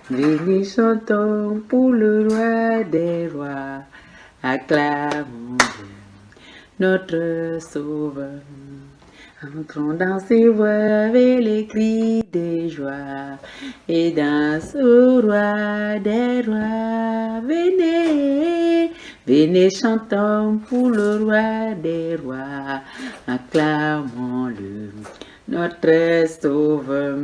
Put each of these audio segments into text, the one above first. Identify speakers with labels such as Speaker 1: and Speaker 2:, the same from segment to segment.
Speaker 1: Venez chantons pour le roi des rois, acclamons notre sauveur. Entrons dans ses voies avec les cris de joie et danse au roi des rois. Venez, venez chantons pour le roi des rois, acclamons-le, notre sauveur.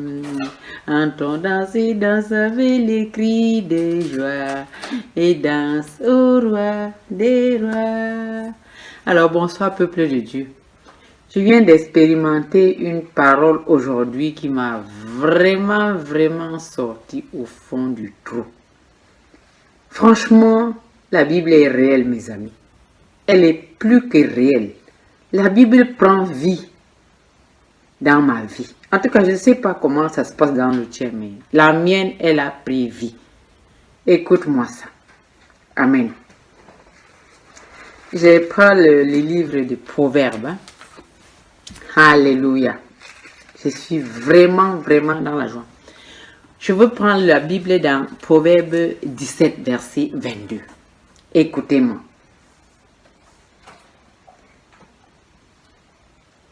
Speaker 1: Entrons dans ses danses avec les cris de joie et danse au roi des rois. Alors bonsoir peuple de Dieu. Je viens d'expérimenter une parole aujourd'hui qui m'a vraiment sorti au fond du trou. Franchement, la Bible est réelle, mes amis. Elle est plus que réelle. La Bible prend vie dans ma vie. En tout cas, je ne sais pas comment ça se passe dans le tien, mais la mienne, elle a pris vie. Écoute-moi ça. Amen. Je prends le livre de Proverbes. Hein. Alléluia. Je suis vraiment dans la joie. Je veux prendre la Bible dans Proverbe 17, verset 22. Écoutez-moi.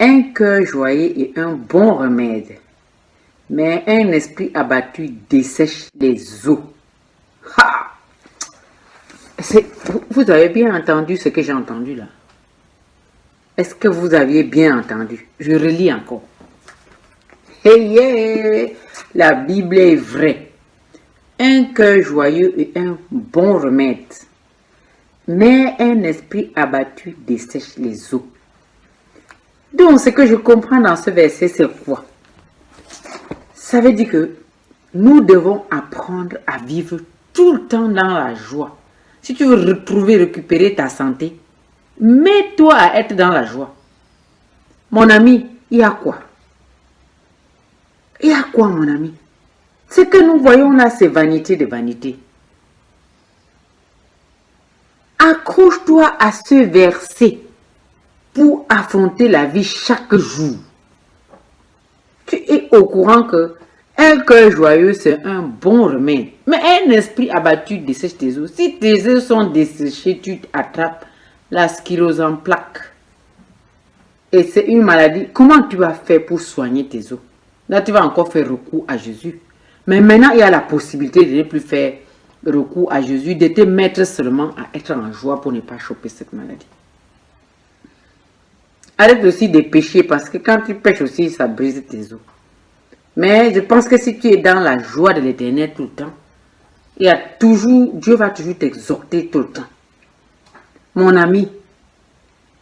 Speaker 1: Un cœur joyeux est un bon remède, mais un esprit abattu dessèche les os. Ha! Vous avez bien entendu ce que j'ai entendu là? Est-ce que vous aviez bien entendu? Je relis encore. Hey, la Bible est vraie. Un cœur joyeux est un bon remède, mais un esprit abattu dessèche les os. Donc, ce que je comprends dans ce verset, c'est quoi? Ça veut dire que nous devons apprendre à vivre tout le temps dans la joie. Si tu veux récupérer ta santé, mets-toi à être dans la joie. Mon ami, il y a quoi? Il y a quoi, mon ami? Ce que nous voyons là, c'est vanité de vanité. Accroche-toi à ce verset pour affronter la vie chaque jour. Tu es au courant que un cœur joyeux, c'est un bon remède. Mais un esprit abattu dessèche tes os. Si tes os sont desséchés, tu attrapes la sclérose en plaques. Et c'est une maladie. Comment tu vas faire pour soigner tes os? Là, tu vas encore faire recours à Jésus. Mais maintenant, il y a la possibilité de ne plus faire recours à Jésus, de te mettre seulement à être en joie pour ne pas choper cette maladie. Arrête aussi de pécher parce que quand tu pêches aussi, ça brise tes os. Mais je pense que si tu es dans la joie de l'Éternel tout le temps, Dieu va toujours t'exhorter tout le temps. Mon ami,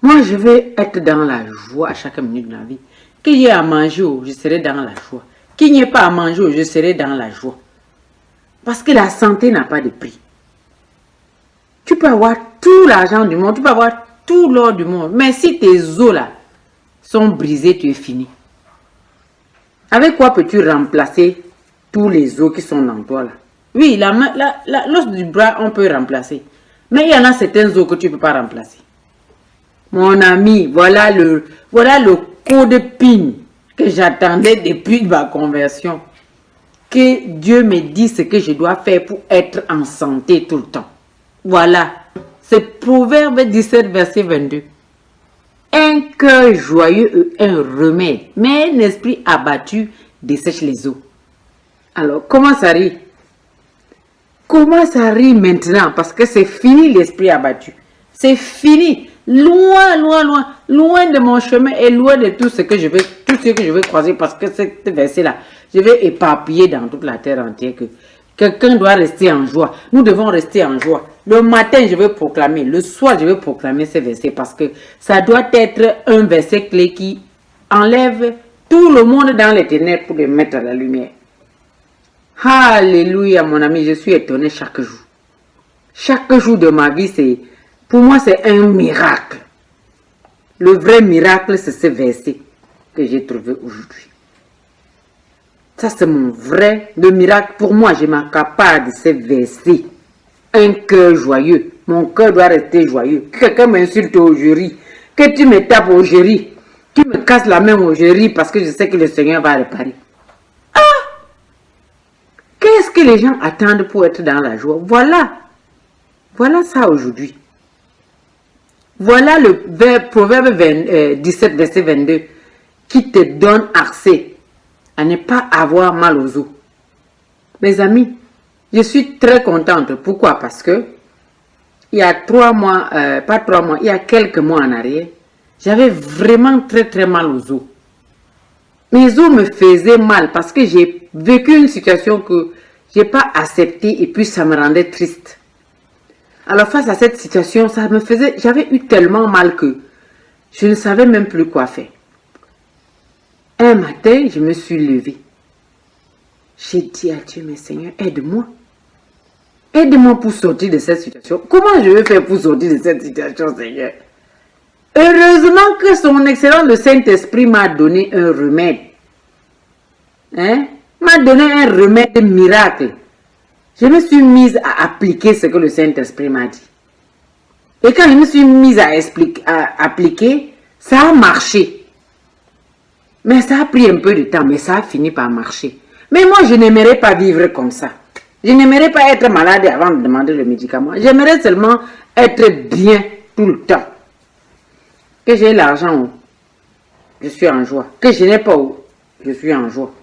Speaker 1: moi je vais être dans la joie à chaque minute de la vie. Qu'il y ait à manger, je serai dans la joie. Qu'il n'y ait pas à manger, je serai dans la joie. Parce que la santé n'a pas de prix. Tu peux avoir tout l'argent du monde, tu peux avoir tout l'or du monde. Mais si tes os là sont brisés, tu es fini. Avec quoi peux-tu remplacer tous les os qui sont dans toi là? Oui, l'os du bras, on peut remplacer. Mais il y en a certains os que tu ne peux pas remplacer. Mon ami, voilà le code PIN que j'attendais depuis ma conversion. Que Dieu me dise ce que je dois faire pour être en santé tout le temps. Voilà. C'est Proverbe 17, verset 22. Un cœur joyeux est un remède, mais un esprit abattu dessèche les os. Alors, comment ça rit? Comment ça rit maintenant? Parce que c'est fini l'esprit abattu. C'est fini. Loin de mon chemin et loin de tout ce que je vais croiser parce que ce verset-là, je vais éparpiller dans toute la terre entière que quelqu'un doit rester en joie. Nous devons rester en joie. Le matin, je vais proclamer. Le soir, je vais proclamer ce verset parce que ça doit être un verset clé qui enlève tout le monde dans les ténèbres pour le mettre à la lumière. Alléluia, mon ami, je suis étonné chaque jour. Chaque jour de ma vie, pour moi, c'est un miracle. Le vrai miracle, c'est ce verset que j'ai trouvé aujourd'hui. Ça, c'est le miracle. Pour moi, je m'accapare de ce verset. Un cœur joyeux. Mon cœur doit rester joyeux. Que quelqu'un m'insulte aujourd'hui, que tu me tapes aujourd'hui, tu me casses la main aujourd'hui parce que je sais que le Seigneur va réparer. Ah! Qu'est-ce que les gens attendent pour être dans la joie? Voilà. Voilà ça aujourd'hui. Voilà le proverbe 17, verset 22, qui te donne accès à ne pas avoir mal aux os. Mes amis, je suis très contente. Pourquoi? Parce que il y a 3 mois, pas 3 mois, il y a quelques mois en arrière, j'avais vraiment très mal aux os. Mes os me faisaient mal parce que j'ai vécu une situation que je n'ai pas acceptée et puis ça me rendait triste. Alors face à cette situation, ça me faisait, j'avais eu tellement mal que je ne savais même plus quoi faire. Un matin, je me suis levée. J'ai dit à Dieu, mais Seigneur, aide-moi. Aide-moi pour sortir de cette situation. Comment je vais faire pour sortir de cette situation, Seigneur? Heureusement que son excellence, le Saint-Esprit, m'a donné un remède. Hein? M'a donné un remède miracle. Je me suis mise à appliquer ce que le Saint-Esprit m'a dit. Et quand je me suis mise à appliquer, ça a marché. Mais ça a pris un peu de temps, mais ça a fini par marcher. Mais moi, je n'aimerais pas vivre comme ça. Je n'aimerais pas être malade avant de demander le médicament. J'aimerais seulement être bien tout le temps. Que j'ai l'argent, je suis en joie. Que je n'ai pas, je suis en joie.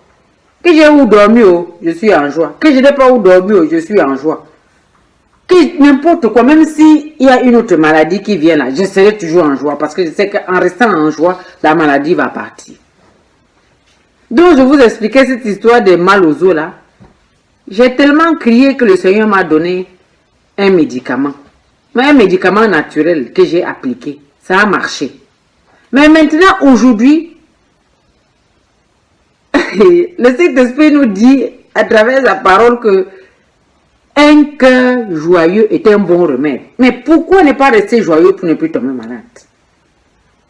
Speaker 1: Que j'ai où dormir, je suis en joie. Que je n'ai pas où dormir, je suis en joie. Que n'importe quoi, même s'il y a une autre maladie qui vient là, je serai toujours en joie. Parce que je sais qu'en restant en joie, la maladie va partir. Donc je vous expliquais cette histoire de mal aux os là. J'ai tellement crié que le Seigneur m'a donné un médicament. Mais un médicament naturel que j'ai appliqué. Ça a marché. Mais maintenant, aujourd'hui, le Saint-Esprit nous dit à travers la parole que un cœur joyeux est un bon remède. Mais pourquoi ne pas rester joyeux pour ne plus tomber malade?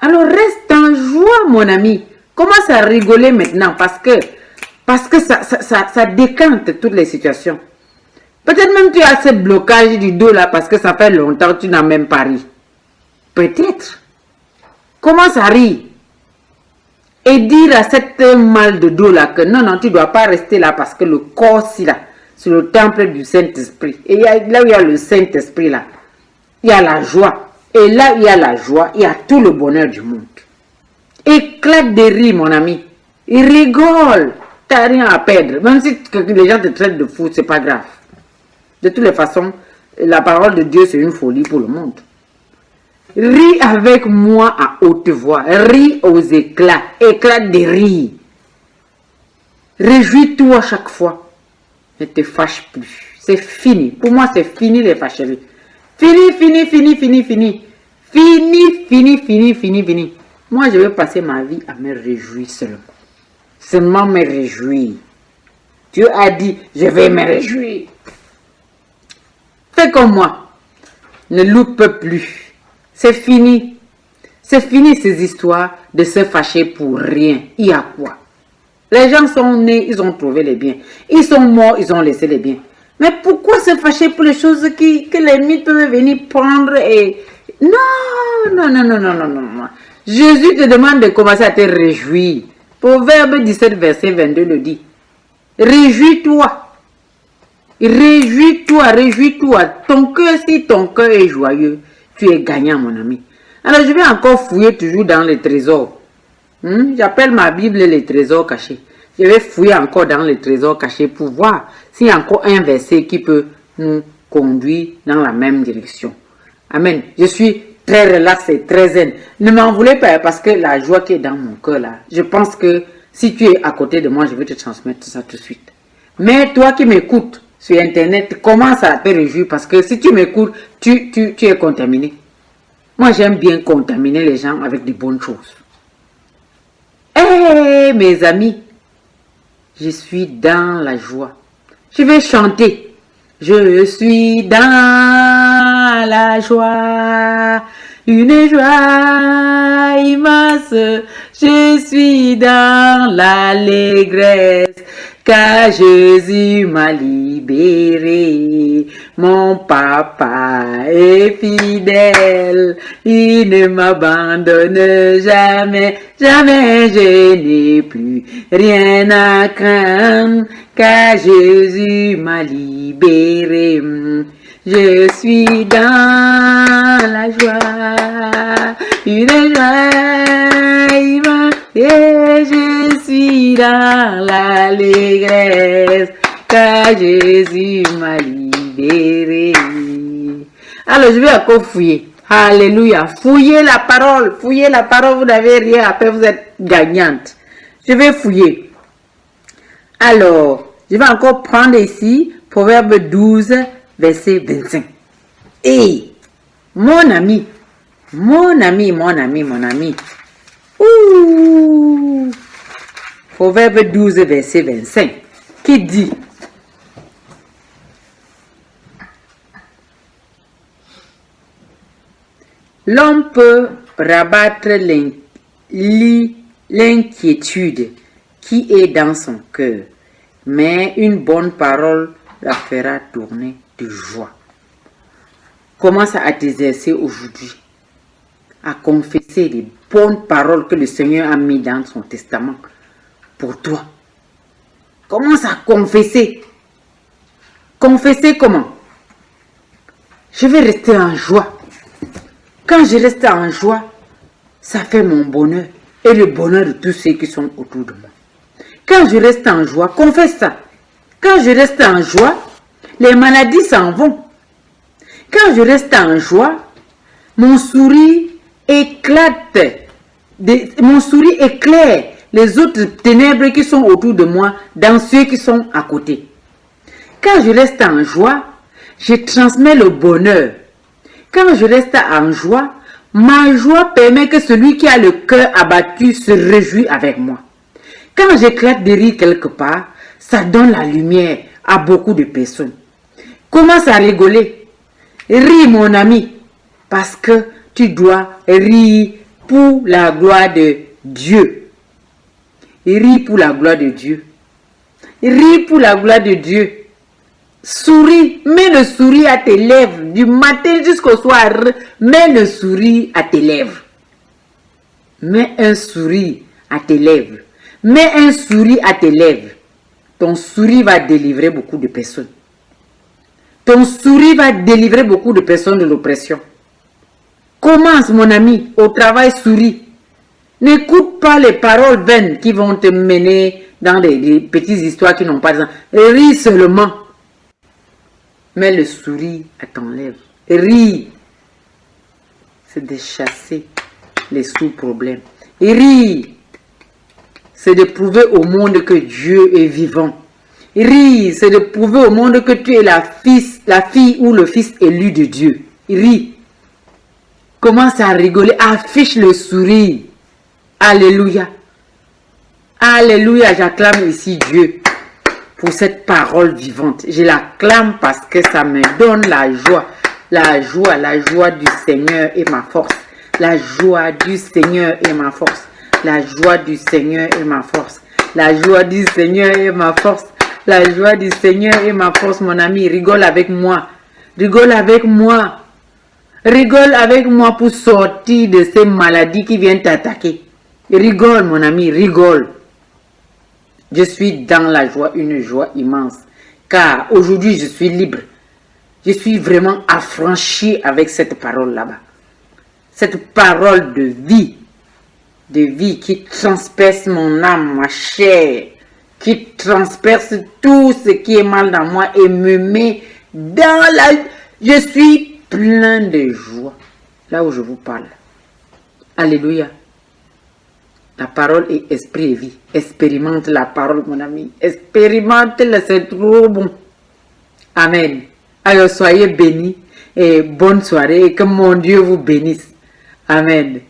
Speaker 1: Alors reste en joie, mon ami. Commence à rigoler maintenant parce que ça décante toutes les situations. Peut-être même tu as ce blocage du dos là parce que ça fait longtemps que tu n'as même pas ri. Peut-être. Commence à rire. Et dire à cette mal de dos là que non, tu ne dois pas rester là parce que le corps si là, c'est le temple du Saint-Esprit. Et là où il y a le Saint-Esprit là, il y a la joie. Et là où il y a la joie, il y a tout le bonheur du monde. Éclate de rire, mon ami. Il rigole. Tu n'as rien à perdre. Même si les gens te traitent de fou, c'est pas grave. De toutes les façons, la parole de Dieu, c'est une folie pour le monde. Ris avec moi à haute voix. Ris aux éclats. Éclate de rire. Réjouis-toi chaque fois. Ne te fâche plus. C'est fini. Pour moi, c'est fini les fâcheries. Fini. Fini. Moi, je vais passer ma vie à me réjouir seulement. Seulement me réjouir. Dieu a dit, je vais me réjouir. Fais comme moi. Ne loupe plus. C'est fini. C'est fini ces histoires de se fâcher pour rien. Il y a quoi? Les gens sont nés, ils ont trouvé les biens. Ils sont morts, ils ont laissé les biens. Mais pourquoi se fâcher pour les choses que l'ennemi peut venir prendre et... Non. Jésus te demande de commencer à te réjouir. Proverbe 17, verset 22 le dit. Réjouis-toi. Réjouis-toi. Si ton cœur est joyeux, tu es gagnant, mon ami. Alors, je vais encore fouiller toujours dans les trésors. J'appelle ma Bible les trésors cachés. Je vais fouiller encore dans les trésors cachés pour voir s'il y a encore un verset qui peut nous conduire dans la même direction. Amen. Je suis très relax et très zen. Ne m'en voulez pas parce que la joie qui est dans mon cœur là, je pense que si tu es à côté de moi, je vais te transmettre ça tout de suite. Mais toi qui m'écoutes sur Internet, commence à te réjouir parce que si tu m'écoutes, tu es contaminé. Moi, j'aime bien contaminer les gens avec de bonnes choses. Hey, mes amis, je suis dans la joie. Je vais chanter. Je suis dans la joie, une joie immense. Je suis dans l'allégresse. car Jésus m'a libéré. Mon papa est fidèle, il ne m'abandonne jamais, jamais je n'ai plus rien à craindre, car Jésus m'a libéré. Je suis dans la joie, une joie immense, et je suis dans l'allégresse, car Jésus m'a libéré. Alors, je vais encore fouiller. Alléluia. Fouillez la parole, vous n'avez rien à faire, vous êtes gagnante. Je vais fouiller. Alors, je vais encore prendre ici, Proverbe 12, verset 25. Et mon ami. Ouh. Proverbe 12, verset 25. Qui dit? L'homme peut rabattre l'inquiétude qui est dans son cœur, mais une bonne parole la fera tourner de joie. Commence à t'exercer aujourd'hui, à confesser les bonnes paroles que le Seigneur a mis dans son testament pour toi. Commence à confesser. Confesser comment? Je vais rester en joie. Quand je reste en joie, ça fait mon bonheur et le bonheur de tous ceux qui sont autour de moi. Quand je reste en joie, confesse ça. Quand je reste en joie, les maladies s'en vont. Quand je reste en joie, mon sourire éclate. Mon sourire éclaire les autres ténèbres qui sont autour de moi dans ceux qui sont à côté. Quand je reste en joie, je transmets le bonheur. Quand je reste en joie, ma joie permet que celui qui a le cœur abattu se réjouit avec moi. Quand j'éclate de rire quelque part, ça donne la lumière à beaucoup de personnes. Commence à rigoler. Ris mon ami, parce que tu dois rire pour la gloire de Dieu. Ris pour la gloire de Dieu. Ris pour la gloire de Dieu. Souris, mets le sourire à tes lèvres. Du matin jusqu'au soir, mets le sourire à tes lèvres. Mets un sourire à tes lèvres. Mets un sourire à tes lèvres. Ton sourire va délivrer beaucoup de personnes. Ton sourire va délivrer beaucoup de personnes de l'oppression. Commence, mon ami, au travail, souris. N'écoute pas les paroles vaines qui vont te mener dans des petites histoires qui n'ont pas de sens. Ris seulement. Mets le sourire à ton lèvre. Ris. C'est de chasser les sous-problèmes. Ris. C'est de prouver au monde que Dieu est vivant. Ris. C'est de prouver au monde que tu es la fille ou le fils élu de Dieu. Ris. Commence à rigoler. Affiche le sourire. Alléluia. Alléluia. J'acclame ici Dieu pour cette parole vivante. Je l'acclame parce que ça me donne la joie. La joie du Seigneur est ma force. La joie du Seigneur est ma force. La joie du Seigneur est ma force. La joie du Seigneur est ma force. La joie du Seigneur est ma force, mon ami. Rigole avec moi. Rigole avec moi. Rigole avec moi pour sortir de ces maladies qui viennent t'attaquer. Rigole, mon ami, rigole. Je suis dans la joie, une joie immense. Car aujourd'hui, je suis libre. Je suis vraiment affranchi avec cette parole là-bas. Cette parole de vie qui transperce mon âme, ma chair, qui transperce tout ce qui est mal dans moi et me met dans la... Je suis plein de joie, là où je vous parle. Alléluia. La parole est esprit et vie. Expérimente la parole, mon ami. Expérimente-la, c'est trop bon. Amen. Alors, soyez bénis et bonne soirée et que mon Dieu vous bénisse. Amen.